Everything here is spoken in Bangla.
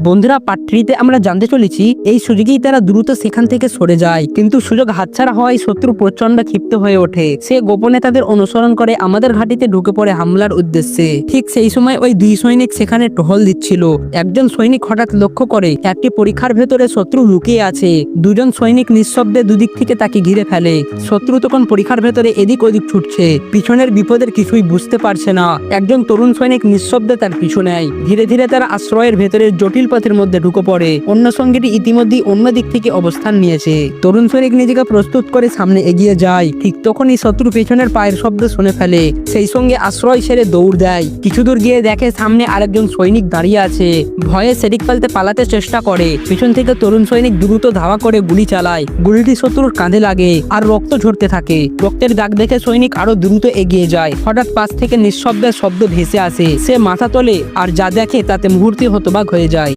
বন্ধুরা, পার্ট 3 তে আমরা জানতে চলেছি এই সুযোগেই তারা দ্রুত সেখান থেকে সরে যায়, কিন্তু সুযোগ হাতছাড়া হওয়ায় শত্রু প্রচন্ড ক্ষিপ্ত হয়ে ওঠে। সে গোপনে তাদের অনুসরণ করে আমাদের ঘাঁটিতে ঢুকে পড়ে হামলার উদ্দেশ্যে। ঠিক সেই সময় ওই দুই সৈনিক সেখানে টহল দিচ্ছিল। একজন সৈনিক হঠাৎ লক্ষ্য করে একটি পরীক্ষার ভেতরে শত্রু লুকিয়ে আছে। দুজন সৈনিক নিঃশব্দে দুদিক থেকে তাকে ঘিরে ফেলে। শত্রু তখন পরীক্ষার ভেতরে এদিক ওদিক ছুটছে, পিছনের বিপদের কিছুই বুঝতে পারছে না। একজন তরুণ সৈনিক নিঃশব্দে তার পিছু নেয়। ধীরে ধীরে তারা আশ্রয়ের ভেতরে জটিল পথের মধ্যে ঢুকে পড়ে। অন্য সঙ্গীটি ইতিমধ্যেই অন্য দিক থেকে অবস্থান নিয়েছে। তরুণ সৈনিক নিজেকে প্রস্তুত করে সামনে এগিয়ে যায়। ঠিক তখনই শত্রু পেছনের পায়ের শব্দ শুনে ফেলে। সেই সঙ্গে আশ্রয় ছেড়ে দৌড় দেয়। কিছু দূর গিয়ে দেখে সামনে আরেকজন সৈনিক দাঁড়িয়ে আছে। ভয়ে সেদিক পাল্টে পালাতে চেষ্টা করে। পিছন থেকে তরুণ সৈনিক দ্রুত ধাওয়া করে গুলি চালায়। গুলিটি শত্রুর কাঁধে লাগে আর রক্ত ঝরতে থাকে। রক্তের দাগ দেখে সৈনিক আরো দ্রুত এগিয়ে যায়। হঠাৎ পাশ থেকে নিঃশব্দের শব্দ ভেসে আসে। সে মাথা তোলে আর যা দেখে তাতে মুহূর্তে হতবাক হয়ে যায়।